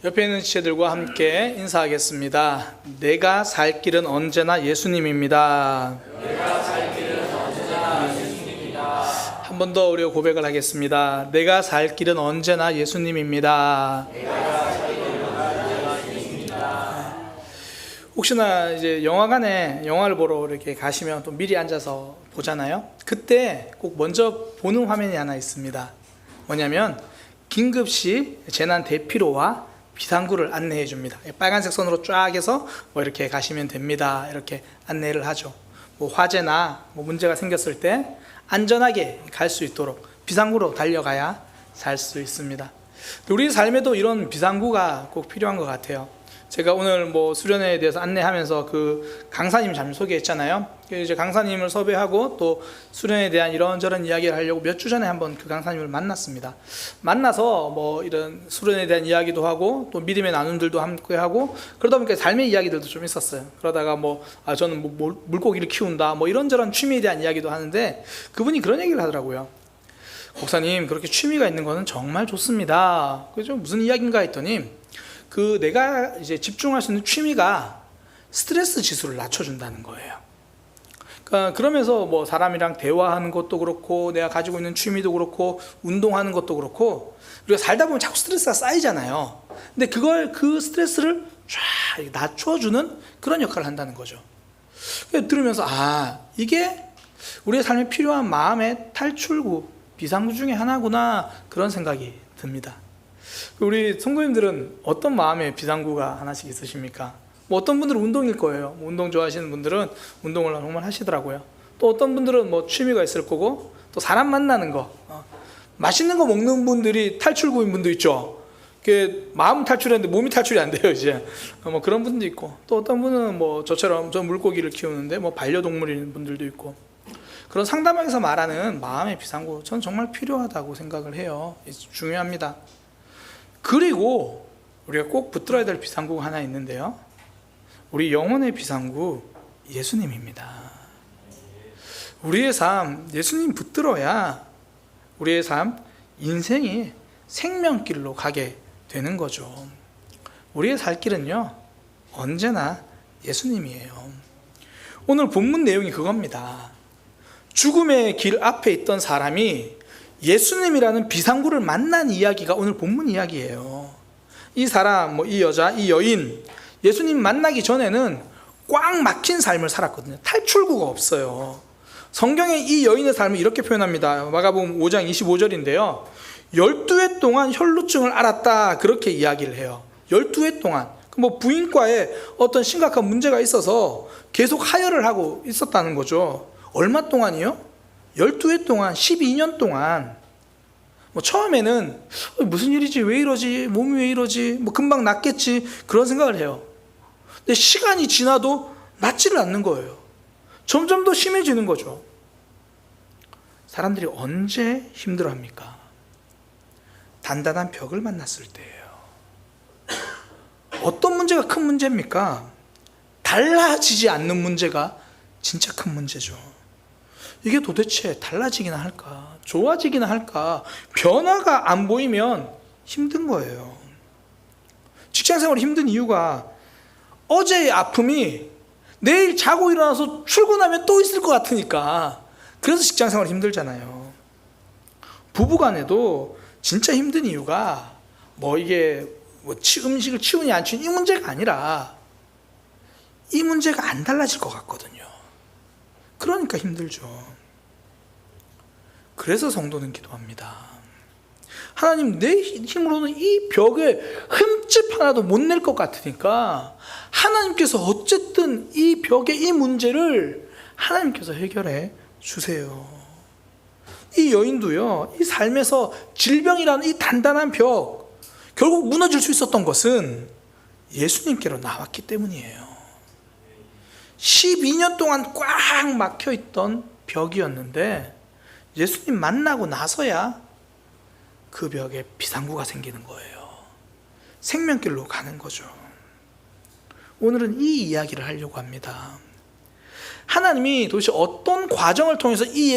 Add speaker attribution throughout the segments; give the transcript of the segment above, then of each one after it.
Speaker 1: 옆에 있는 지체들과 함께 인사하겠습니다. 내가 살 길은 언제나 예수님입니다.
Speaker 2: 내가 살 길은 언제나 예수님입니다.
Speaker 1: 한 번 더 우리가 고백을 하겠습니다. 내가 살 길은 언제나 예수님입니다.
Speaker 2: 내가 살 길은 언제나 예수님입니다.
Speaker 1: 혹시나 이제 영화관에 영화를 보러 이렇게 가시면 또 미리 앉아서 보잖아요. 그때 꼭 먼저 보는 화면이 하나 있습니다. 뭐냐면 긴급시 재난 대피로와 비상구를 안내해 줍니다. 빨간색 선으로 쫙 해서 뭐 이렇게 가시면 됩니다. 이렇게 안내를 하죠. 뭐 화재나 뭐 문제가 생겼을 때 안전하게 갈 수 있도록 비상구로 달려가야 살 수 있습니다. 우리 삶에도 이런 비상구가 꼭 필요한 것 같아요. 제가 오늘 뭐 수련회에 대해서 안내하면서 그 강사님 잠시 소개했잖아요. 이제 강사님을 섭외하고 또 수련회에 대한 이런저런 이야기를 하려고 몇 주 전에 한번 그 강사님을 만났습니다. 만나서 뭐 이런 수련회에 대한 이야기도 하고 또 믿음의 나눔들도 함께 하고 그러다 보니까 삶의 이야기들도 좀 있었어요. 그러다가 저는 물고기를 키운다 뭐 이런저런 취미에 대한 이야기도 하는데 그분이 그런 얘기를 하더라고요. 목사님, 그렇게 취미가 있는 거는 정말 좋습니다. 그죠? 무슨 이야기인가 했더니 내가 이제 집중할 수 있는 취미가 스트레스 지수를 낮춰준다는 거예요. 그러니까 그러면서 뭐 사람이랑 대화하는 것도 그렇고 내가 가지고 있는 취미도 그렇고 운동하는 것도 그렇고 우리가 살다 보면 자꾸 스트레스가 쌓이잖아요. 근데 그 스트레스를 쫙 낮춰주는 그런 역할을 한다는 거죠. 들으면서 이게 우리의 삶에 필요한 마음의 탈출구, 비상구 중에 하나구나 그런 생각이 듭니다. 우리 성도님들은 어떤 마음의 비상구가 하나씩 있으십니까? 뭐 어떤 분들은 운동일 거예요. 운동 좋아하시는 분들은 운동을 정말 하시더라고요. 또 어떤 분들은 뭐 취미가 있을 거고 또 사람 만나는 거, 맛있는 거 먹는 분들이 탈출구인 분도 있죠. 마음 탈출했는데 몸이 탈출이 안 돼요 이제. 뭐 그런 분도 있고 또 어떤 분은 뭐 저처럼 저 물고기를 키우는데 뭐 반려동물인 분들도 있고 그런 상담학에서 말하는 마음의 비상구 저는 정말 필요하다고 생각을 해요. 중요합니다. 그리고 우리가 꼭 붙들어야 될 비상구가 하나 있는데요. 우리 영혼의 비상구 예수님입니다. 우리의 삶 예수님 붙들어야 우리의 삶 인생이 생명길로 가게 되는 거죠. 우리의 살 길은요 언제나 예수님이에요. 오늘 본문 내용이 그겁니다. 죽음의 길 앞에 있던 사람이 예수님이라는 비상구를 만난 이야기가 오늘 본문 이야기예요. 이 사람, 이 여자, 이 여인 예수님 만나기 전에는 꽉 막힌 삶을 살았거든요. 탈출구가 없어요. 성경에 이 여인의 삶을 이렇게 표현합니다. 마가복음 5장 25절인데요 12해 동안 혈루증을 앓았다 그렇게 이야기를 해요. 12해 동안 뭐 부인과에 어떤 심각한 문제가 있어서 계속 하혈을 하고 있었다는 거죠. 얼마 동안이요? 12해 동안 12년 동안 뭐 처음에는 무슨 일이지 왜 이러지 몸이 왜 이러지 뭐 금방 낫겠지 그런 생각을 해요. 근데 시간이 지나도 낫지를 않는 거예요. 점점 더 심해지는 거죠. 사람들이 언제 힘들어합니까? 단단한 벽을 만났을 때예요. 어떤 문제가 큰 문제입니까? 달라지지 않는 문제가 진짜 큰 문제죠. 이게 도대체 달라지기나 할까? 좋아지기나 할까? 변화가 안 보이면 힘든 거예요. 직장생활이 힘든 이유가 어제의 아픔이 내일 자고 일어나서 출근하면 또 있을 것 같으니까 그래서 직장생활이 힘들잖아요. 부부간에도 진짜 힘든 이유가 이게 음식을 치우니 안 치우니 이 문제가 아니라 이 문제가 안 달라질 것 같거든요. 그러니까 힘들죠. 그래서 성도는 기도합니다. 하나님, 내 힘으로는 이 벽에 흠집 하나도 못 낼 것 같으니까 하나님께서 어쨌든 이 벽의 이 문제를 하나님께서 해결해 주세요. 이 여인도요, 이 삶에서 질병이라는 이 단단한 벽 결국 무너질 수 있었던 것은 예수님께로 나왔기 때문이에요. 12년 동안 꽉 막혀있던 벽이었는데 예수님 만나고 나서야 그 벽에 비상구가 생기는 거예요. 생명길로 가는 거죠. 오늘은 이 이야기를 하려고 합니다. 하나님이 도대체 어떤 과정을 통해서 이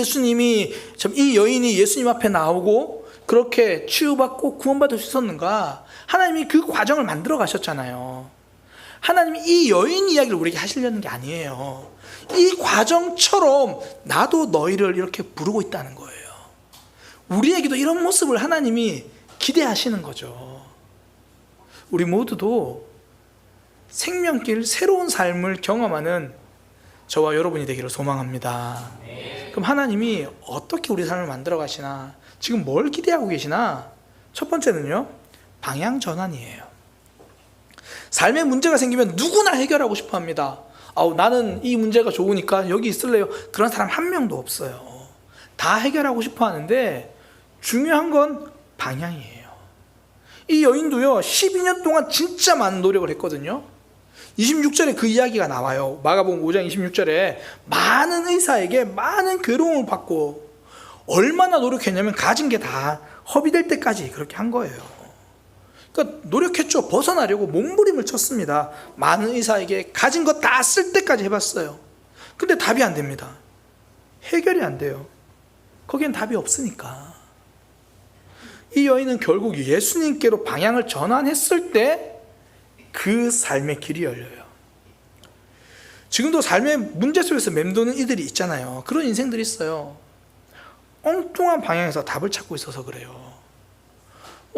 Speaker 1: 여인이 예수님 앞에 나오고 그렇게 치유받고 구원받을 수 있었는가? 하나님이 그 과정을 만들어 가셨잖아요. 하나님이 이 여인 이야기를 우리에게 하시려는 게 아니에요. 이 과정처럼 나도 너희를 이렇게 부르고 있다는 거예요. 우리에게도 이런 모습을 하나님이 기대하시는 거죠. 우리 모두도 생명길 새로운 삶을 경험하는 저와 여러분이 되기를 소망합니다. 그럼 하나님이 어떻게 우리 삶을 만들어 가시나? 지금 뭘 기대하고 계시나? 첫 번째는요, 방향 전환이에요. 삶에 문제가 생기면 누구나 해결하고 싶어 합니다. 나는 이 문제가 좋으니까 여기 있을래요. 그런 사람 한 명도 없어요. 다 해결하고 싶어 하는데 중요한 건 방향이에요. 이 여인도요, 12년 동안 진짜 많은 노력을 했거든요. 26절에 그 이야기가 나와요. 마가복음 5장 26절에 많은 의사에게 많은 괴로움을 받고 얼마나 노력했냐면 가진 게 다 허비될 때까지 그렇게 한 거예요. 그러니까 노력했죠. 벗어나려고 몸부림을 쳤습니다. 많은 의사에게 가진 거 다 쓸 때까지 해봤어요. 근데 답이 안 됩니다. 해결이 안 돼요. 거기엔 답이 없으니까. 이 여인은 결국 예수님께로 방향을 전환했을 때 그 삶의 길이 열려요. 지금도 삶의 문제 속에서 맴도는 이들이 있잖아요. 그런 인생들이 있어요. 엉뚱한 방향에서 답을 찾고 있어서 그래요.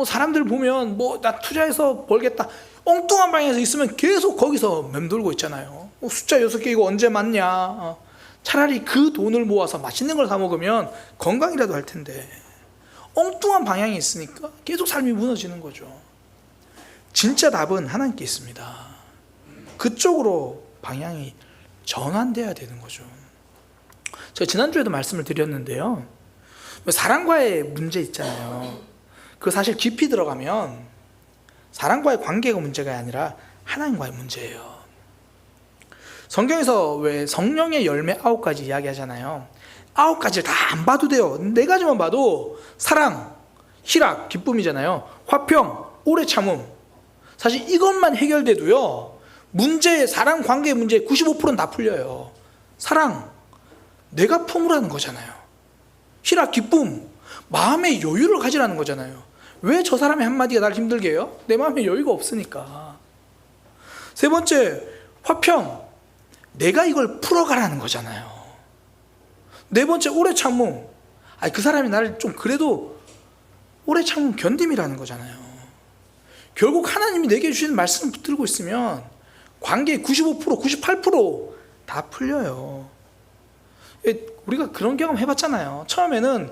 Speaker 1: 사람들 보면 나 투자해서 벌겠다. 엉뚱한 방향에서 있으면 계속 거기서 맴돌고 있잖아요. 숫자 6개 이거 언제 맞냐. 차라리 그 돈을 모아서 맛있는 걸 사 먹으면 건강이라도 할 텐데. 엉뚱한 방향이 있으니까 계속 삶이 무너지는 거죠. 진짜 답은 하나님께 있습니다. 그쪽으로 방향이 전환돼야 되는 거죠. 제가 지난주에도 말씀을 드렸는데요. 사랑과의 문제 있잖아요. 그 사실 깊이 들어가면 사랑과의 관계가 문제가 아니라 하나님과의 문제예요. 성경에서 왜 성령의 열매 9가지 이야기하잖아요. 9가지를 다 안 봐도 돼요. 4가지만 봐도 사랑, 희락, 기쁨이잖아요. 화평, 오래 참음. 사실 이것만 해결돼도요, 문제, 사랑 관계의 문제 95%는 다 풀려요. 사랑, 내가 품으라는 거잖아요. 희락, 기쁨, 마음의 여유를 가지라는 거잖아요. 왜 저 사람의 한마디가 날 힘들게 해요? 내 마음에 여유가 없으니까. 세 번째, 화평, 내가 이걸 풀어가라는 거잖아요. 네 번째, 오래 참음, 그 사람이 나를 좀 그래도 오래 참음 견딤이라는 거잖아요. 결국 하나님이 내게 주시는 말씀을 붙들고 있으면 관계의 95%, 98%다 풀려요. 우리가 그런 경험 해봤잖아요. 처음에는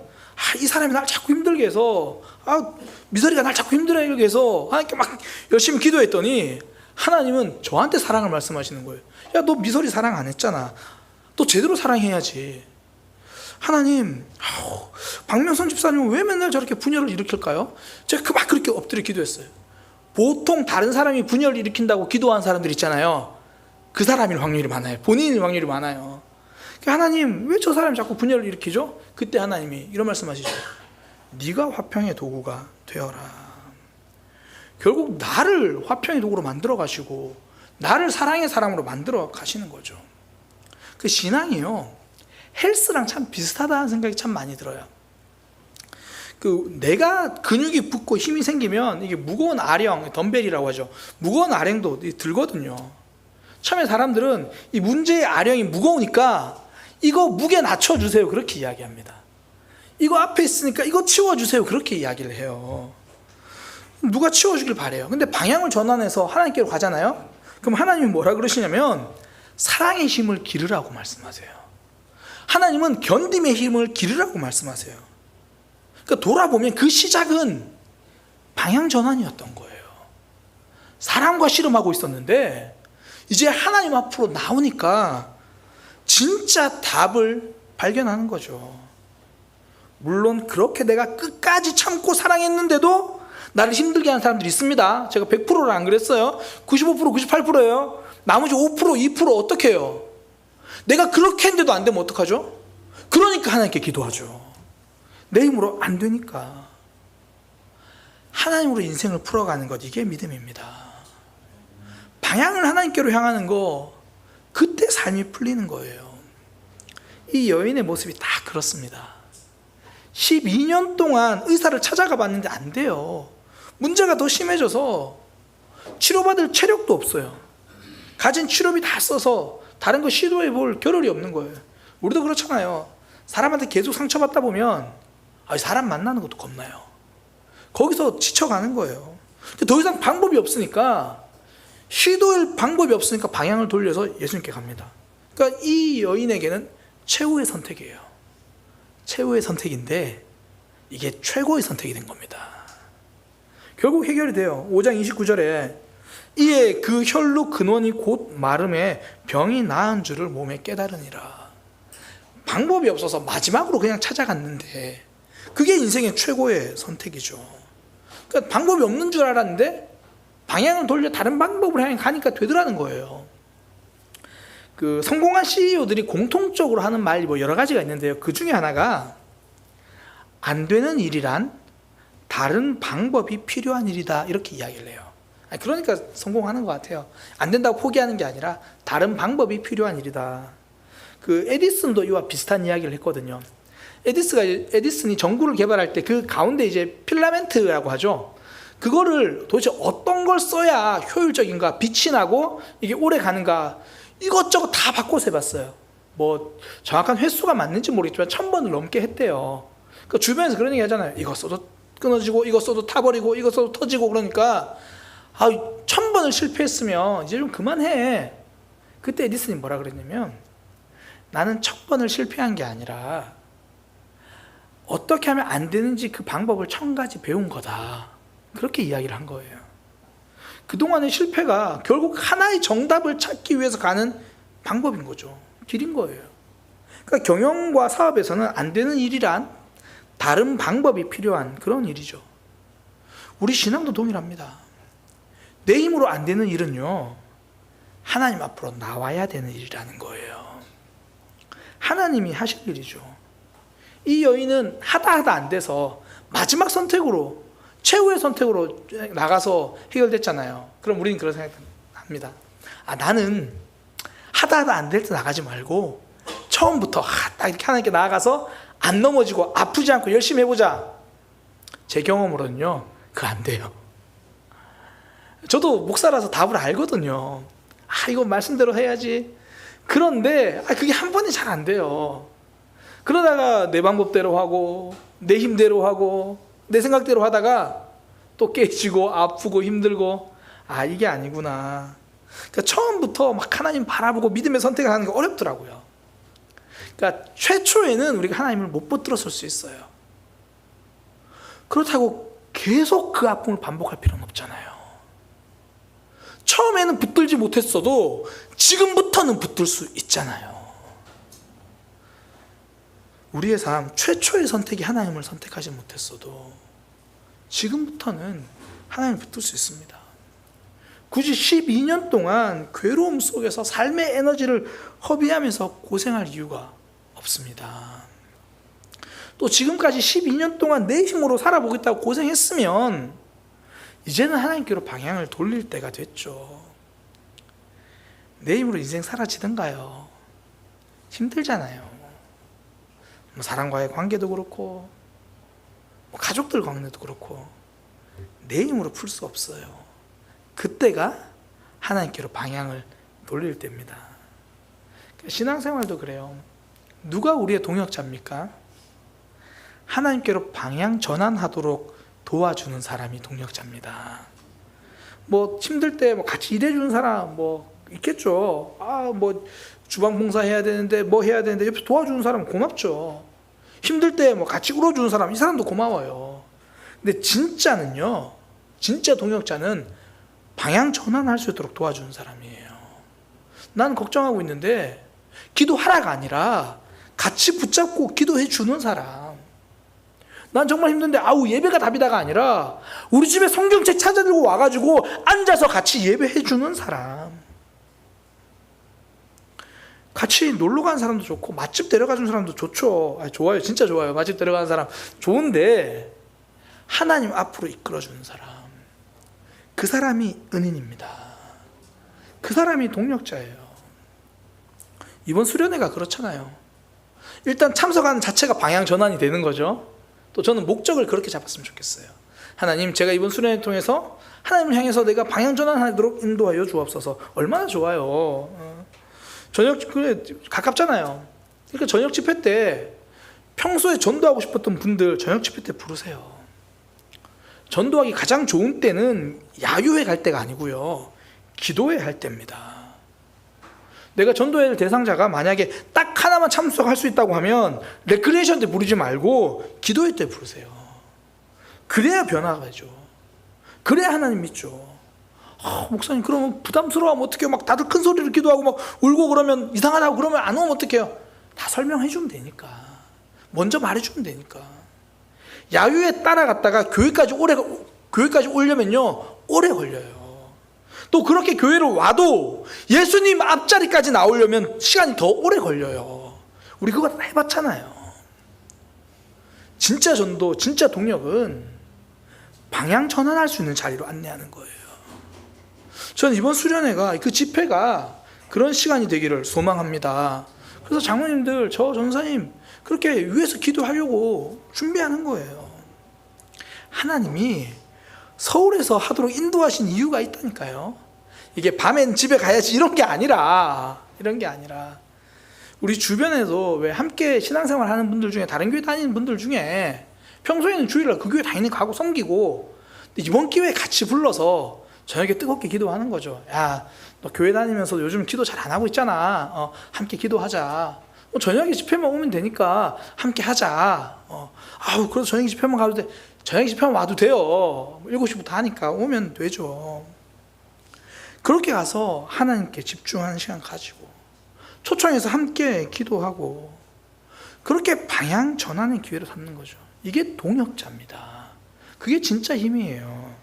Speaker 1: 이 사람이 날 자꾸 힘들게 해서, 미설이가 날 자꾸 힘들게 해서 하나님께 막 열심히 기도했더니 하나님은 저한테 사랑을 말씀하시는 거예요. 야, 너 미설이 사랑 안 했잖아. 또 제대로 사랑해야지. 하나님, 박명선 집사님은 왜 맨날 저렇게 분열을 일으킬까요? 제가 막 그렇게 엎드려 기도했어요. 보통 다른 사람이 분열을 일으킨다고 기도한 사람들 있잖아요. 그 사람일 확률이 많아요. 본인일 확률이 많아요. 하나님, 왜 저 사람이 자꾸 분열을 일으키죠? 그때 하나님이 이런 말씀하시죠. 네가 화평의 도구가 되어라. 결국 나를 화평의 도구로 만들어 가시고 나를 사랑의 사람으로 만들어 가시는 거죠. 그 신앙이요, 헬스랑 참 비슷하다는 생각이 참 많이 들어요. 내가 근육이 붙고 힘이 생기면 이게 무거운 아령, 덤벨이라고 하죠. 무거운 아령도 들거든요. 처음에 사람들은 이 문제의 아령이 무거우니까 이거 무게 낮춰주세요, 그렇게 이야기합니다. 이거 앞에 있으니까 이거 치워주세요, 그렇게 이야기를 해요. 누가 치워주길 바래요. 근데 방향을 전환해서 하나님께로 가잖아요. 그럼 하나님이 뭐라 그러시냐면 사랑의 힘을 기르라고 말씀하세요. 하나님은 견딤의 힘을 기르라고 말씀하세요. 그러니까 돌아보면 그 시작은 방향 전환이었던 거예요. 사랑과 씨름하고 있었는데 이제 하나님 앞으로 나오니까 진짜 답을 발견하는 거죠. 물론 그렇게 내가 끝까지 참고 사랑했는데도 나를 힘들게 하는 사람들이 있습니다. 제가 100%를 안 그랬어요. 95%, 98%예요. 나머지 5%, 2% 어떻게 해요? 내가 그렇게 했는데도 안 되면 어떡하죠? 그러니까 하나님께 기도하죠. 내 힘으로 안 되니까. 하나님으로 인생을 풀어가는 것, 이게 믿음입니다. 방향을 하나님께로 향하는 거, 그때 삶이 풀리는 거예요. 이 여인의 모습이 다 그렇습니다. 12년 동안 의사를 찾아가 봤는데 안 돼요. 문제가 더 심해져서 치료받을 체력도 없어요. 가진 치료비 다 써서 다른 거 시도해 볼 겨를이 없는 거예요. 우리도 그렇잖아요. 사람한테 계속 상처받다 보면 사람 만나는 것도 겁나요. 거기서 지쳐가는 거예요. 더 이상 방법이 없으니까, 시도할 방법이 없으니까 방향을 돌려서 예수님께 갑니다. 그러니까 이 여인에게는 최후의 선택이에요. 최후의 선택인데 이게 최고의 선택이 된 겁니다. 결국 해결이 돼요. 5장 29절에 이에 그 혈루 근원이 곧 마름에 병이 나은 줄을 몸에 깨달으니라. 방법이 없어서 마지막으로 그냥 찾아갔는데 그게 인생의 최고의 선택이죠. 그러니까 방법이 없는 줄 알았는데 방향을 돌려 다른 방법으로 향해 가니까 되더라는 거예요. 그 성공한 CEO들이 공통적으로 하는 말이 여러 가지가 있는데요. 그 중에 하나가 안 되는 일이란 다른 방법이 필요한 일이다, 이렇게 이야기를 해요. 그러니까 성공하는 것 같아요. 안 된다고 포기하는 게 아니라 다른 방법이 필요한 일이다. 그 에디슨도 이와 비슷한 이야기를 했거든요. 에디슨이 전구를 개발할 때 그 가운데 이제 필라멘트라고 하죠. 그거를 도대체 어떤 걸 써야 효율적인가, 빛이 나고 이게 오래 가는가, 이것저것 다 바꿔서 해봤어요. 뭐 정확한 횟수가 맞는지 모르겠지만 1000번을 넘게 했대요. 그 주변에서 그런 얘기 하잖아요. 이거 써도 끊어지고, 이거 써도 타버리고, 이거 써도 터지고. 그러니까 1000번을 실패했으면 이제 좀 그만해. 그때 에디슨이 뭐라 그랬냐면, 나는 1000번을 실패한 게 아니라 어떻게 하면 안 되는지 그 방법을 1000가지 배운 거다, 그렇게 이야기를 한 거예요. 그동안의 실패가 결국 하나의 정답을 찾기 위해서 가는 방법인 거죠. 길인 거예요. 그러니까 경영과 사업에서는 안 되는 일이란 다른 방법이 필요한 그런 일이죠. 우리 신앙도 동일합니다. 내 힘으로 안 되는 일은요, 하나님 앞으로 나와야 되는 일이라는 거예요. 하나님이 하실 일이죠. 이 여인은 하다 안 돼서 마지막 선택으로, 최후의 선택으로 나가서 해결됐잖아요. 그럼 우리는 그런 생각합니다. 나는 하다 안 될 때 나가지 말고 처음부터 딱 이렇게 하나님께 나아가서 안 넘어지고 아프지 않고 열심히 해보자. 제 경험으로는요, 그거 안 돼요. 저도 목사라서 답을 알거든요. 이거 말씀대로 해야지. 그런데 그게 한 번에 잘 안 돼요. 그러다가 내 방법대로 하고, 내 힘대로 하고, 내 생각대로 하다가 또 깨지고 아프고 힘들고, 이게 아니구나. 그러니까 처음부터 막 하나님 바라보고 믿음의 선택을 하는 게 어렵더라고요. 그러니까 최초에는 우리가 하나님을 못 붙들었을 수 있어요. 그렇다고 계속 그 아픔을 반복할 필요는 없잖아요. 처음에는 붙들지 못했어도 지금부터는 붙들 수 있잖아요. 우리의 삶 최초의 선택이 하나님을 선택하지 못했어도 지금부터는 하나님을 붙들 수 있습니다. 굳이 12년 동안 괴로움 속에서 삶의 에너지를 허비하면서 고생할 이유가 없습니다. 또 지금까지 12년 동안 내 힘으로 살아보겠다고 고생했으면 이제는 하나님께로 방향을 돌릴 때가 됐죠. 내 힘으로 인생 사라지던가요. 힘들잖아요. 사람과의 관계도 그렇고, 가족들 관계도 그렇고, 내 힘으로 풀 수 없어요. 그때가 하나님께로 방향을 돌릴 때입니다. 신앙생활도 그래요. 누가 우리의 동역자입니까? 하나님께로 방향 전환하도록 도와주는 사람이 동역자입니다. 힘들 때 같이 일해주는 사람 있겠죠. 주방 봉사해야 되는데 해야 되는데 옆에서 도와주는 사람 고맙죠. 힘들 때 같이 울어주는 사람, 이 사람도 고마워요. 근데 진짜는요, 진짜 동역자는 방향 전환할 수 있도록 도와주는 사람이에요. 나는 걱정하고 있는데 기도하라가 아니라 같이 붙잡고 기도해 주는 사람. 난 정말 힘든데 예배가 답이다가 아니라 우리 집에 성경책 찾아들고 와가지고 앉아서 같이 예배해 주는 사람. 같이 놀러 가는 사람도 좋고 맛집 데려가 준 사람도 좋죠. 좋아요. 진짜 좋아요. 맛집 데려가는 사람 좋은데 하나님 앞으로 이끌어 주는 사람, 그 사람이 은인입니다. 그 사람이 동력자예요. 이번 수련회가 그렇잖아요. 일단 참석하는 자체가 방향 전환이 되는 거죠. 또 저는 목적을 그렇게 잡았으면 좋겠어요. 하나님, 제가 이번 수련회 통해서 하나님을 향해서 내가 방향 전환하도록 인도하여 주옵소서. 얼마나 좋아요. 저녁 그래 가깝잖아요. 그러니까 저녁 집회 때 평소에 전도하고 싶었던 분들 저녁 집회 때 부르세요. 전도하기 가장 좋은 때는 야유회 갈 때가 아니고요, 기도회 할 때입니다. 내가 전도회 될 대상자가 만약에 딱 하나만 참석할 수 있다고 하면 레크리에이션 때 부르지 말고 기도회 때 부르세요. 그래야 변화가 되죠. 그래야 하나님 믿죠. 목사님 그러면 부담스러워하면 어떡해요? 막 다들 큰 소리로 기도하고 막 울고 그러면 이상하다고 그러면 안 오면 어떡해요? 다 설명해 주면 되니까. 먼저 말해 주면 되니까. 야유에 따라갔다가 교회까지 오려면요 오래 걸려요. 또 그렇게 교회를 와도 예수님 앞자리까지 나오려면 시간이 더 오래 걸려요. 우리 그거 다 해봤잖아요. 진짜 전도, 진짜 동력은 방향 전환할 수 있는 자리로 안내하는 거예요. 저는 이번 수련회가, 그 집회가 그런 시간이 되기를 소망합니다. 그래서 장로님들, 저 전사님 그렇게 위에서 기도하려고 준비하는 거예요. 하나님이 서울에서 하도록 인도하신 이유가 있다니까요. 이게 밤엔 집에 가야지 이런 게 아니라 우리 주변에도 왜 함께 신앙생활 하는 분들 중에, 다른 교회 다니는 분들 중에 평소에는 주일날 그 교회 다니는 가고 섬기고, 이번 기회에 같이 불러서 저녁에 뜨겁게 기도하는 거죠. 야, 너 교회 다니면서 요즘 기도 잘 안 하고 있잖아. 함께 기도하자. 저녁에 집회만 오면 되니까 함께 하자. 그래서 저녁에 집회만 가도 돼. 저녁에 집회만 와도 돼요. 7시부터 하니까 오면 되죠. 그렇게 가서 하나님께 집중하는 시간 가지고 초청해서 함께 기도하고, 그렇게 방향 전환의 기회를 삼는 거죠. 이게 동역자입니다. 그게 진짜 힘이에요.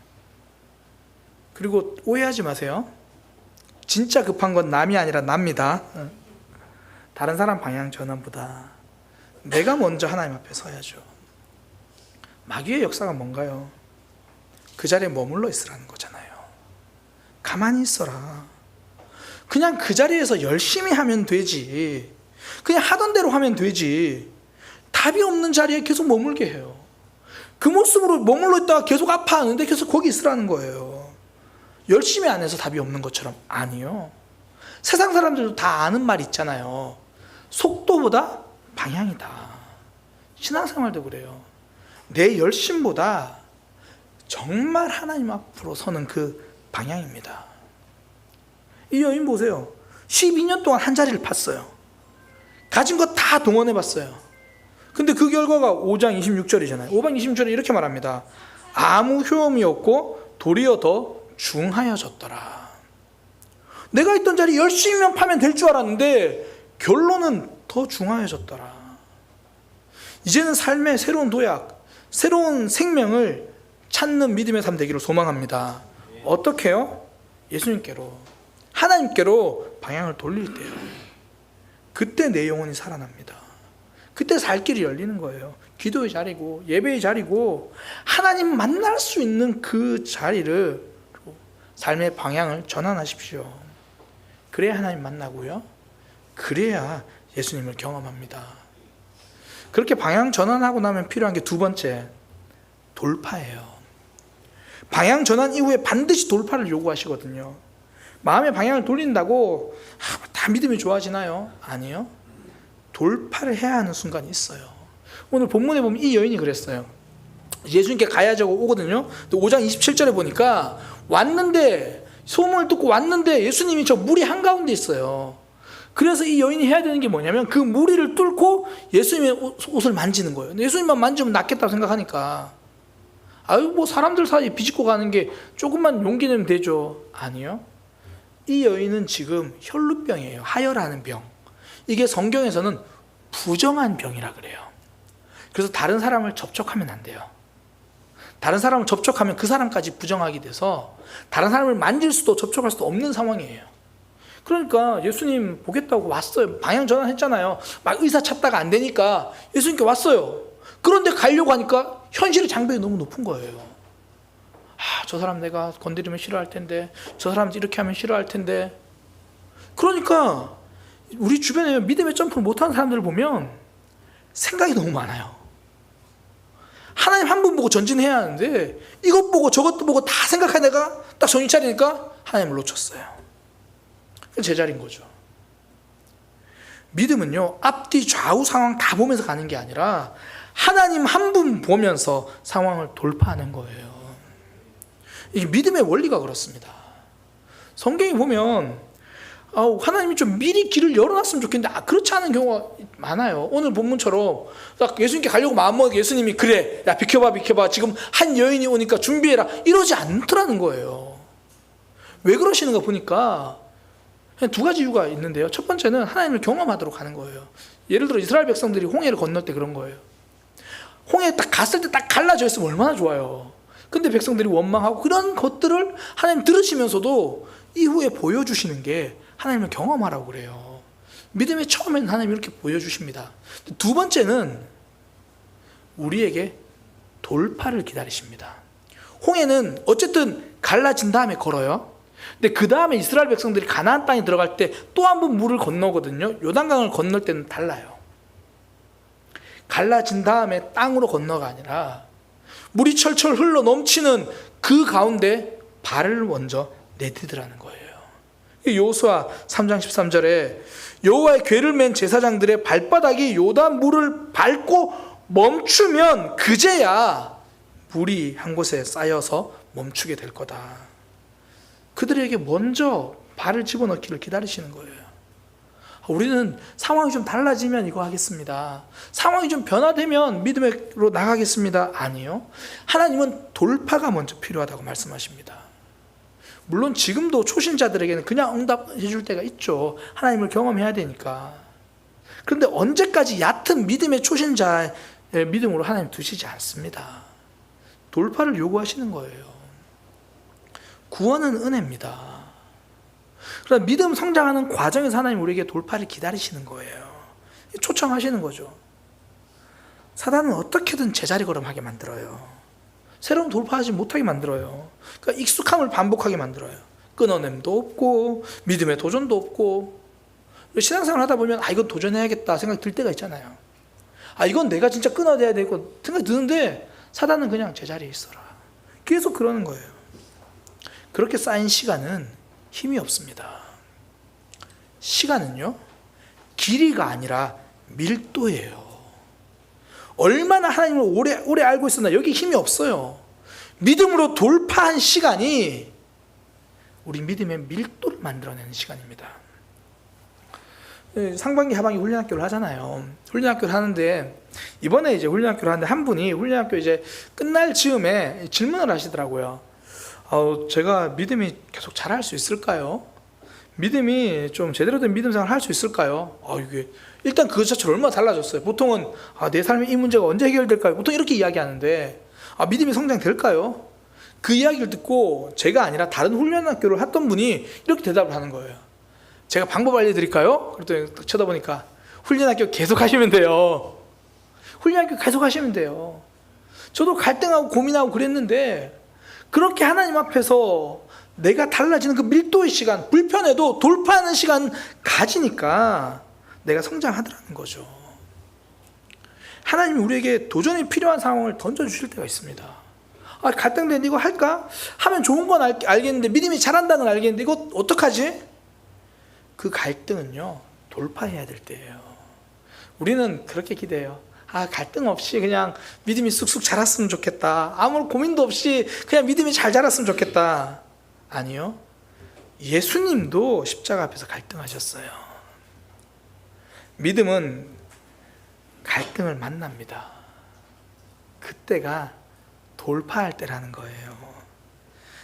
Speaker 1: 그리고 오해하지 마세요. 진짜 급한 건 남이 아니라 납니다. 다른 사람 방향 전환보다 내가 먼저 하나님 앞에 서야죠. 마귀의 역사가 뭔가요? 그 자리에 머물러 있으라는 거잖아요. 가만히 있어라. 그냥 그 자리에서 열심히 하면 되지. 그냥 하던 대로 하면 되지. 답이 없는 자리에 계속 머물게 해요. 그 모습으로 머물러 있다가 계속 아파하는데 계속 거기 있으라는 거예요. 열심히 안 해서 답이 없는 것처럼. 아니요. 세상 사람들도 다 아는 말 있잖아요. 속도보다 방향이다. 신앙생활도 그래요. 내 열심보다 정말 하나님 앞으로 서는 그 방향입니다. 이 여인 보세요. 12년 동안 한 자리를 팠어요. 가진 거 다 동원해봤어요. 근데 그 결과가 5장 26절이잖아요. 5장 26절에 이렇게 말합니다. 아무 효험이 없고 도리어 더 중하여졌더라. 내가 있던 자리 열심히만 파면 될 줄 알았는데 결론은 더 중하여졌더라. 이제는 삶의 새로운 도약, 새로운 생명을 찾는 믿음의 삶 되기를 소망합니다. 어떻게요? 예수님께로, 하나님께로 방향을 돌릴 때요. 그때 내 영혼이 살아납니다. 그때 살 길이 열리는 거예요. 기도의 자리고 예배의 자리고 하나님 만날 수 있는 그 자리를, 삶의 방향을 전환하십시오. 그래야 하나님 만나고요. 그래야 예수님을 경험합니다. 그렇게 방향 전환하고 나면 필요한 게 두 번째, 돌파예요. 방향 전환 이후에 반드시 돌파를 요구하시거든요. 마음의 방향을 돌린다고 다 믿음이 좋아지나요? 아니요. 돌파를 해야 하는 순간이 있어요. 오늘 본문에 보면 이 여인이 그랬어요. 예수님께 가야지고 오거든요. 또 5장 27절에 보니까 왔는데, 소문을 듣고 왔는데 예수님이 저 무리 한가운데 있어요. 그래서 이 여인이 해야 되는 게 뭐냐면 그 무리를 뚫고 예수님의 옷을 만지는 거예요. 예수님만 만지면 낫겠다고 생각하니까, 뭐 사람들 사이에 비집고 가는 게 조금만 용기 내면 되죠. 아니요. 이 여인은 지금 혈루병이에요. 하혈하는 병. 이게 성경에서는 부정한 병이라 그래요. 그래서 다른 사람을 접촉하면 안 돼요. 다른 사람을 접촉하면 그 사람까지 부정하게 돼서 다른 사람을 만질 수도 접촉할 수도 없는 상황이에요. 그러니까 예수님 보겠다고 왔어요. 방향 전환했잖아요. 막 의사 찾다가 안 되니까 예수님께 왔어요. 그런데 가려고 하니까 현실의 장벽이 너무 높은 거예요. 저 사람 내가 건드리면 싫어할 텐데, 저 사람 이렇게 하면 싫어할 텐데. 그러니까 우리 주변에 믿음의 점프를 못하는 사람들을 보면 생각이 너무 많아요. 하나님 한 분 보고 전진해야 하는데 이것 보고 저것도 보고 다 생각하다가 딱 정신 차리니까 하나님을 놓쳤어요. 제자리인 거죠. 믿음은요, 앞뒤 좌우 상황 다 보면서 가는 게 아니라 하나님 한 분 보면서 상황을 돌파하는 거예요. 이게 믿음의 원리가 그렇습니다. 성경에 보면 하나님이 좀 미리 길을 열어놨으면 좋겠는데 그렇지 않은 경우가 많아요. 오늘 본문처럼 딱 예수님께 가려고 마음먹으니까 예수님이 그래, 야 비켜봐 지금 한 여인이 오니까 준비해라 이러지 않더라는 거예요. 왜 그러시는가 보니까 두 가지 이유가 있는데요. 첫 번째는 하나님을 경험하도록 하는 거예요. 예를 들어 이스라엘 백성들이 홍해를 건널 때 그런 거예요. 홍해에 딱 갔을 때 딱 갈라져 있으면 얼마나 좋아요. 근데 백성들이 원망하고 그런 것들을 하나님 들으시면서도 이후에 보여주시는 게 하나님을 경험하라고 그래요. 믿음의 처음에는 하나님이 이렇게 보여주십니다. 두 번째는 우리에게 돌파를 기다리십니다. 홍해는 어쨌든 갈라진 다음에 걸어요. 근데 그 다음에 이스라엘 백성들이 가나안 땅에 들어갈 때 또 한 번 물을 건너거든요. 요단강을 건널 때는 달라요. 갈라진 다음에 땅으로 건너가 아니라 물이 철철 흘러 넘치는 그 가운데 발을 먼저 내디드라는 거예요. 여호수아 3장 13절에 여호와의 궤를 맨 제사장들의 발바닥이 요단 물을 밟고 멈추면 그제야 물이 한 곳에 쌓여서 멈추게 될 거다. 그들에게 먼저 발을 집어넣기를 기다리시는 거예요. 우리는 상황이 좀 달라지면 이거 하겠습니다. 상황이 좀 변화되면 믿음으로 나가겠습니다. 아니요. 하나님은 돌파가 먼저 필요하다고 말씀하십니다. 물론 지금도 초신자들에게는 그냥 응답해 줄 때가 있죠. 하나님을 경험해야 되니까. 그런데 언제까지 얕은 믿음의 초신자의 믿음으로 하나님 두시지 않습니다. 돌파를 요구하시는 거예요. 구원은 은혜입니다. 그러나 믿음 성장하는 과정에서 하나님 우리에게 돌파를 기다리시는 거예요. 초청하시는 거죠. 사단은 어떻게든 제자리 걸음하게 만들어요. 새로운 돌파하지 못하게 만들어요. 그러니까 익숙함을 반복하게 만들어요. 끊어냄도 없고 믿음의 도전도 없고. 신앙생활 하다 보면 이건 도전해야겠다 생각이 들 때가 있잖아요. 이건 내가 진짜 끊어내야 되고 생각이 드는데 사단은 그냥 제자리에 있어라. 계속 그러는 거예요. 그렇게 쌓인 시간은 힘이 없습니다. 시간은요, 길이가 아니라 밀도예요. 얼마나 하나님을 오래 알고 있었나 여기 힘이 없어요. 믿음으로 돌파한 시간이 우리 믿음의 밀도를 만들어내는 시간입니다. 상반기 하반기 훈련학교를 하잖아요. 훈련학교를 하는데 이번에 이제 훈련학교를 하는데 한 분이 훈련학교 이제 끝날 즈음에 질문을 하시더라고요. 제가 믿음이 계속 잘할 수 있을까요? 믿음이 좀 제대로 된 믿음 생활을 할 수 있을까요? 이게 일단 그 자체로 얼마나 달라졌어요. 보통은 내 삶의 이 문제가 언제 해결될까요? 보통 이렇게 이야기하는데 믿음이 성장될까요? 그 이야기를 듣고 제가 아니라 다른 훈련학교를 했던 분이 이렇게 대답을 하는 거예요. 제가 방법 알려드릴까요? 그랬더니 딱 쳐다보니까 훈련학교 계속 하시면 돼요. 훈련학교 계속 하시면 돼요. 저도 갈등하고 고민하고 그랬는데 그렇게 하나님 앞에서 내가 달라지는 그 밀도의 시간, 불편해도 돌파하는 시간 가지니까 내가 성장하더라는 거죠. 하나님이 우리에게 도전이 필요한 상황을 던져주실 때가 있습니다. 갈등되는데 이거 할까? 하면 좋은 건 알겠는데 믿음이 잘한다는 건 알겠는데 이거 어떡하지? 그 갈등은요, 돌파해야 될 때예요. 우리는 그렇게 기대해요. 갈등 없이 그냥 믿음이 쑥쑥 자랐으면 좋겠다. 아무 고민도 없이 그냥 믿음이 잘 자랐으면 좋겠다. 아니요. 예수님도 십자가 앞에서 갈등하셨어요. 믿음은 갈등을 만납니다. 그때가 돌파할 때라는 거예요.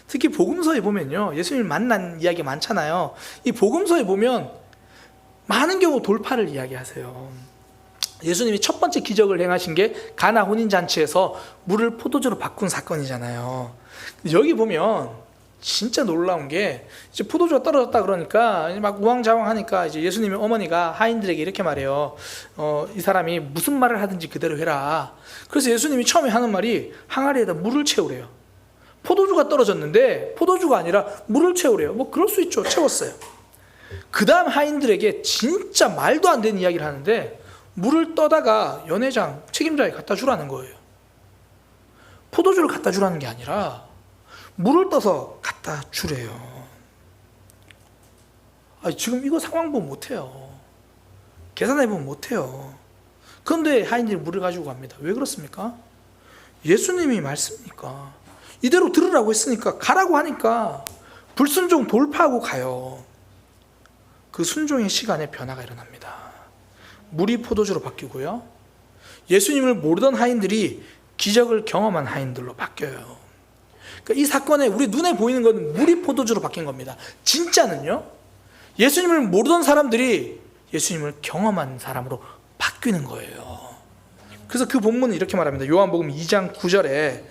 Speaker 1: 특히 복음서에 보면요, 예수님을 만난 이야기 많잖아요. 이 복음서에 보면 많은 경우 돌파를 이야기하세요. 예수님이 첫 번째 기적을 행하신 게 가나 혼인잔치에서 물을 포도주로 바꾼 사건이잖아요. 여기 보면 진짜 놀라운 게 이제 포도주가 떨어졌다 그러니까 막 우왕좌왕하니까 이제 예수님의 어머니가 하인들에게 이렇게 말해요. 이 사람이 무슨 말을 하든지 그대로 해라. 그래서 예수님이 처음에 하는 말이 항아리에다 물을 채우래요. 포도주가 떨어졌는데 포도주가 아니라 물을 채우래요. 뭐 그럴 수 있죠. 채웠어요. 그 다음 하인들에게 진짜 말도 안 되는 이야기를 하는데 물을 떠다가 연회장 책임자에 갖다 주라는 거예요. 포도주를 갖다 주라는 게 아니라 물을 떠서 갖다 주래요. 지금 이거 상황 보면 못해요. 계산해보면 못해요. 그런데 하인들이 물을 가지고 갑니다. 왜 그렇습니까? 예수님이 말씀이니까, 이대로 들으라고 했으니까, 가라고 하니까 불순종 돌파하고 가요. 그 순종의 시간에 변화가 일어납니다. 물이 포도주로 바뀌고요, 예수님을 모르던 하인들이 기적을 경험한 하인들로 바뀌어요. 그러니까 이 사건에 우리 눈에 보이는 건 물이 포도주로 바뀐 겁니다. 진짜는요, 예수님을 모르던 사람들이 예수님을 경험한 사람으로 바뀌는 거예요. 그래서 그 본문은 이렇게 말합니다. 요한복음 2장 9절에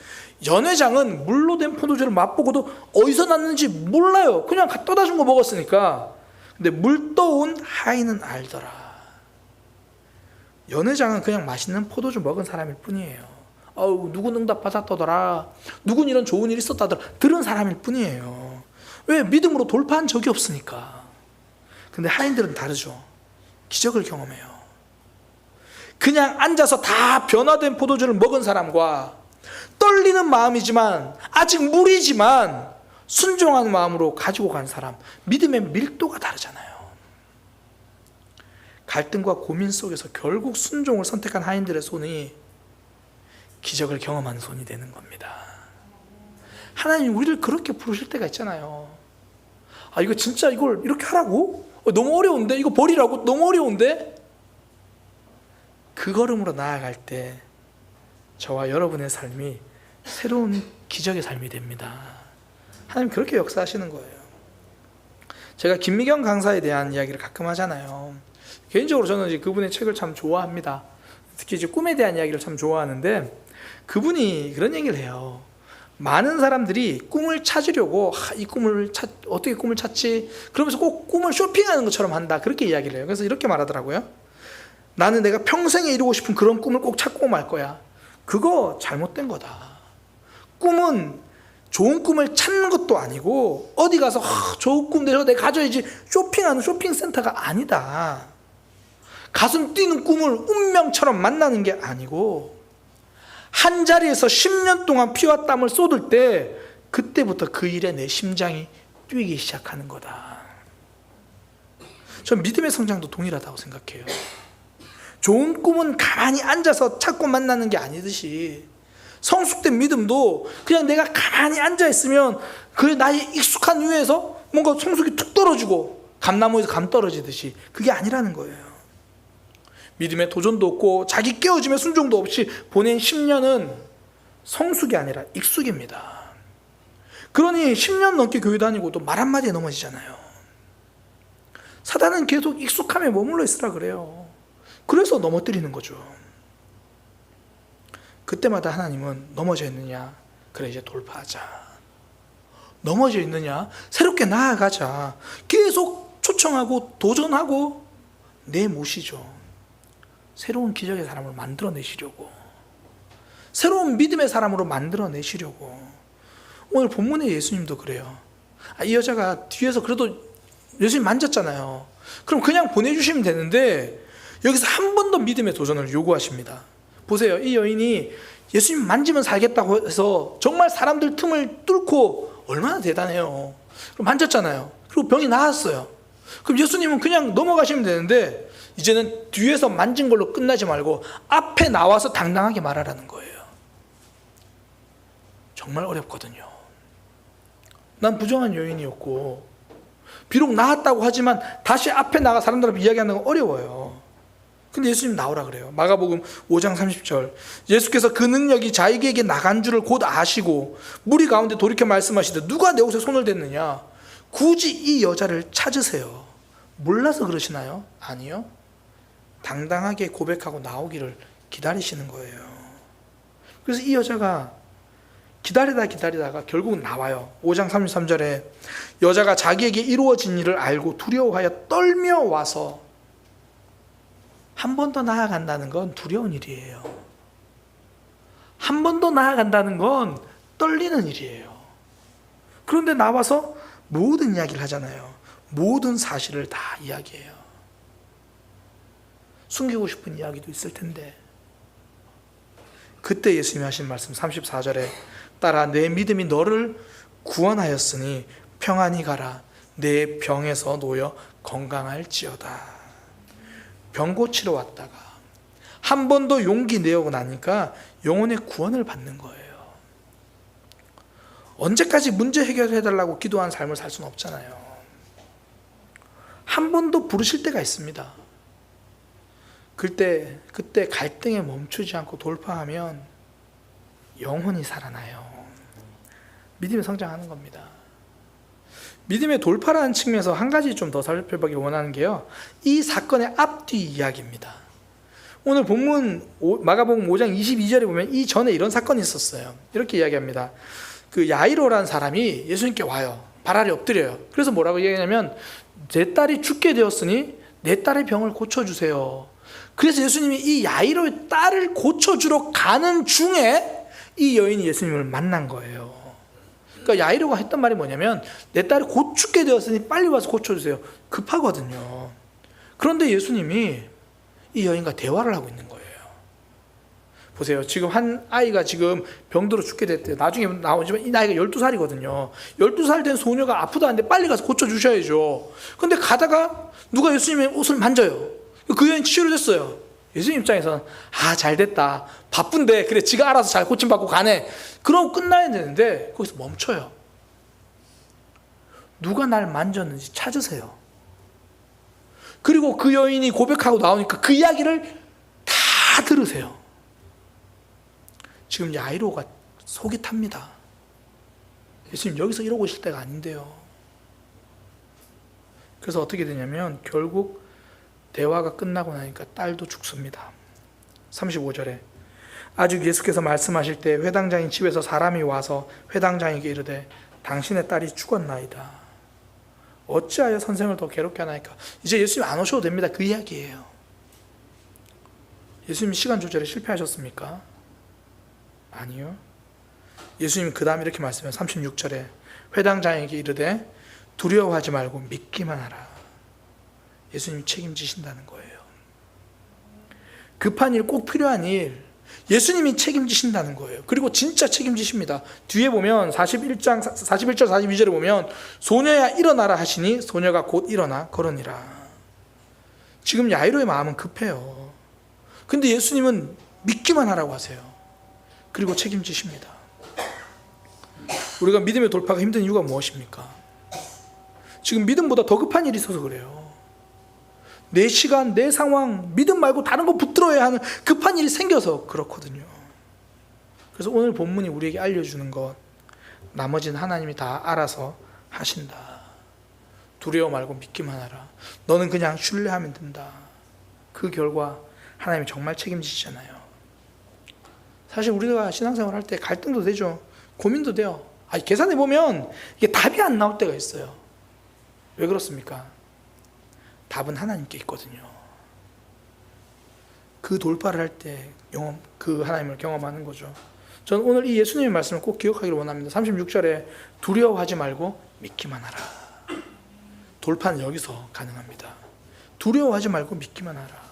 Speaker 1: 연회장은 물로 된 포도주를 맛보고도 어디서 났는지 몰라요. 그냥 떠다 준 거 먹었으니까. 근데 물 떠온 하인은 알더라. 연회장은 그냥 맛있는 포도주 먹은 사람일 뿐이에요. 누군 응답 받았더라, 누군 이런 좋은 일 있었다더라, 들은 사람일 뿐이에요. 왜? 믿음으로 돌파한 적이 없으니까. 근데 하인들은 다르죠. 기적을 경험해요. 그냥 앉아서 다 변화된 포도주를 먹은 사람과 떨리는 마음이지만, 아직 물이지만 순종하는 마음으로 가지고 간 사람, 믿음의 밀도가 다르잖아요. 갈등과 고민 속에서 결국 순종을 선택한 하인들의 손이 기적을 경험하는 손이 되는 겁니다. 하나님 우리를 그렇게 부르실 때가 있잖아요. 이거 진짜 이걸 이렇게 하라고? 너무 어려운데? 이거 버리라고? 너무 어려운데? 그 걸음으로 나아갈 때 저와 여러분의 삶이 새로운 기적의 삶이 됩니다. 하나님 그렇게 역사하시는 거예요. 제가 김미경 강사에 대한 이야기를 가끔 하잖아요. 개인적으로 저는 이제 그분의 책을 참 좋아합니다. 특히 이제 꿈에 대한 이야기를 참 좋아하는데, 그분이 그런 얘기를 해요. 많은 사람들이 꿈을 찾으려고 어떻게 꿈을 찾지? 그러면서 꼭 꿈을 쇼핑하는 것처럼 한다, 그렇게 이야기를 해요. 그래서 이렇게 말하더라고요. 나는 내가 평생에 이루고 싶은 그런 꿈을 꼭 찾고 말 거야. 그거 잘못된 거다. 꿈은 좋은 꿈을 찾는 것도 아니고, 어디 가서 좋은 꿈 내가 가져야지 쇼핑하는 쇼핑센터가 아니다. 가슴 뛰는 꿈을 운명처럼 만나는 게 아니고, 한 자리에서 10년 동안 피와 땀을 쏟을 때 그때부터 그 일에 내 심장이 뛰기 시작하는 거다. 전 믿음의 성장도 동일하다고 생각해요. 좋은 꿈은 가만히 앉아서 찾고 만나는 게 아니듯이, 성숙된 믿음도 그냥 내가 가만히 앉아있으면 그 나의 익숙한 위에서 뭔가 성숙이 툭 떨어지고 감나무에서 감 떨어지듯이, 그게 아니라는 거예요. 믿음에 도전도 없고 자기 깨어짐에 순종도 없이 보낸 10년은 성숙이 아니라 익숙입니다. 그러니 10년 넘게 교회 다니고도 말 한마디에 넘어지잖아요. 사단은 계속 익숙함에 머물러 있으라 그래요. 그래서 넘어뜨리는 거죠. 그때마다 하나님은 넘어져 있느냐? 그래, 이제 돌파하자. 넘어져 있느냐? 새롭게 나아가자. 계속 초청하고 도전하고 내모시죠. 새로운 기적의 사람을 만들어내시려고, 새로운 믿음의 사람으로 만들어내시려고. 오늘 본문의 예수님도 그래요. 이 여자가 뒤에서 그래도 예수님 만졌잖아요. 그럼 그냥 보내주시면 되는데 여기서 한 번 더 믿음의 도전을 요구하십니다. 보세요. 이 여인이 예수님 만지면 살겠다고 해서 정말 사람들 틈을 뚫고, 얼마나 대단해요. 그럼 만졌잖아요. 그리고 병이 나았어요. 그럼 예수님은 그냥 넘어가시면 되는데, 이제는 뒤에서 만진 걸로 끝나지 말고 앞에 나와서 당당하게 말하라는 거예요. 정말 어렵거든요. 난 부정한 여인이었고, 비록 나았다고 하지만 다시 앞에 나가 사람들 앞에 이야기하는 건 어려워요. 근데 예수님 나오라 그래요. 마가복음 5장 30절, 예수께서 그 능력이 자기에게 나간 줄을 곧 아시고 무리 가운데 돌이켜 말씀하시되 누가 내 옷에 손을 댔느냐? 굳이 이 여자를 찾으세요. 몰라서 그러시나요? 아니요. 당당하게 고백하고 나오기를 기다리시는 거예요. 그래서 이 여자가 기다리다가 결국 나와요. 5장 33절에 여자가 자기에게 이루어진 일을 알고 두려워하여 떨며 와서, 한 번 더 나아간다는 건 두려운 일이에요. 한 번 더 나아간다는 건 떨리는 일이에요. 그런데 나와서 모든 이야기를 하잖아요. 모든 사실을 다 이야기해요. 숨기고 싶은 이야기도 있을 텐데, 그때 예수님이 하신 말씀 34절에 따라 내 믿음이 너를 구원하였으니 평안히 가라. 내 병에서 놓여 건강할지어다. 병 고치러 왔다가 한 번 더 용기 내고 나니까 영혼의 구원을 받는 거예요. 언제까지 문제 해결해달라고 기도한 삶을 살 수는 없잖아요. 한 번 더 부르실 때가 있습니다. 그때 갈등에 멈추지 않고 돌파하면 영혼이 살아나요. 믿음이 성장하는 겁니다. 믿음의 돌파라는 측면에서 한 가지 좀 더 살펴보기 원하는 게요, 이 사건의 앞뒤 이야기입니다. 오늘 본문 마가복음 5장 22절에 보면 이 전에 이런 사건이 있었어요. 이렇게 이야기합니다. 그 야이로라는 사람이 예수님께 와요. 발 아래 엎드려요. 그래서 뭐라고 얘기하냐면 내 딸이 죽게 되었으니 내 딸의 병을 고쳐주세요. 그래서 예수님이 이 야이로의 딸을 고쳐주러 가는 중에 이 여인이 예수님을 만난 거예요. 그러니까 야이로가 했던 말이 뭐냐면 내 딸이 곧 죽게 되었으니 빨리 와서 고쳐주세요. 급하거든요. 그런데 예수님이 이 여인과 대화를 하고 있는 거예요. 보세요. 지금 한 아이가 지금 병들어 죽게 됐대요. 나중에 나오지만 이 나이가 12살이거든요. 12살 된 소녀가 아프다는데 빨리 가서 고쳐주셔야죠. 근데 가다가 누가 예수님의 옷을 만져요. 그 여인 치료됐어요. 예수님 입장에서는 잘 됐다. 바쁜데 그래 지가 알아서 잘 고침받고 가네. 그럼 끝나야 되는데 거기서 멈춰요. 누가 날 만졌는지 찾으세요. 그리고 그 여인이 고백하고 나오니까 그 이야기를 다 들으세요. 지금 야이로가 속이 탑니다. 예수님 여기서 이러고 있을 때가 아닌데요. 그래서 어떻게 되냐면 결국 대화가 끝나고 나니까 딸도 죽습니다. 35절에 아직 예수께서 말씀하실 때 회당장인 집에서 사람이 와서 회당장에게 이르되 당신의 딸이 죽었나이다. 어찌하여 선생을 더 괴롭게 하나이까. 이제 예수님 안 오셔도 됩니다. 그 이야기예요. 예수님 시간 조절에 실패하셨습니까? 아니요. 예수님 그 다음 이렇게 말씀해요. 36절에 회당장에게 이르되 두려워하지 말고 믿기만 하라. 예수님이 책임지신다는 거예요. 급한 일, 꼭 필요한 일, 예수님이 책임지신다는 거예요. 그리고 진짜 책임지십니다. 뒤에 보면 41절 42절에 보면 소녀야 일어나라 하시니 소녀가 곧 일어나 걸으니라. 지금 야이로의 마음은 급해요. 근데 예수님은 믿기만 하라고 하세요. 그리고 책임지십니다. 우리가 믿음의 돌파가 힘든 이유가 무엇입니까? 지금 믿음보다 더 급한 일이 있어서 그래요. 내 시간, 내 상황, 믿음 말고 다른 거 붙들어야 하는 급한 일이 생겨서 그렇거든요. 그래서 오늘 본문이 우리에게 알려주는 것, 나머지는 하나님이 다 알아서 하신다. 두려워 말고 믿기만 하라. 너는 그냥 신뢰하면 된다. 그 결과 하나님이 정말 책임지시잖아요. 사실 우리가 신앙생활 할 때 갈등도 되죠. 고민도 돼요. 계산해보면 이게 답이 안 나올 때가 있어요. 왜 그렇습니까? 답은 하나님께 있거든요. 그 돌파를 할 때 그 하나님을 경험하는 거죠. 저는 오늘 이 예수님의 말씀을 꼭 기억하기를 원합니다. 36절에 두려워하지 말고 믿기만 하라. 돌파는 여기서 가능합니다. 두려워하지 말고 믿기만 하라.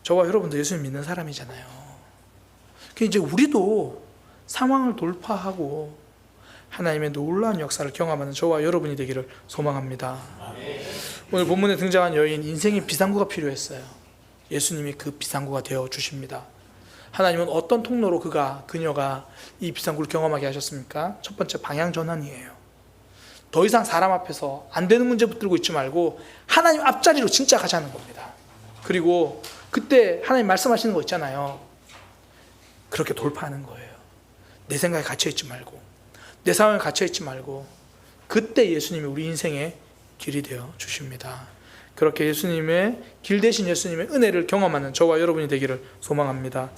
Speaker 1: 저와 여러분도 예수님 믿는 사람이잖아요. 이제 우리도 상황을 돌파하고 하나님의 놀라운 역사를 경험하는 저와 여러분이 되기를 소망합니다. 오늘 본문에 등장한 여인, 인생의 비상구가 필요했어요. 예수님이 그 비상구가 되어 주십니다. 하나님은 어떤 통로로 그녀가 이 비상구를 경험하게 하셨습니까? 첫 번째, 방향 전환이에요. 더 이상 사람 앞에서 안 되는 문제 붙들고 있지 말고 하나님 앞자리로 진짜 가자는 겁니다. 그리고 그때 하나님 말씀하시는 거 있잖아요. 그렇게 돌파하는 거예요. 내 생각에 갇혀있지 말고, 내 상황에 갇혀있지 말고, 그때 예수님이 우리 인생의 길이 되어 주십니다. 그렇게 예수님의 길 대신 예수님의 은혜를 경험하는 저와 여러분이 되기를 소망합니다.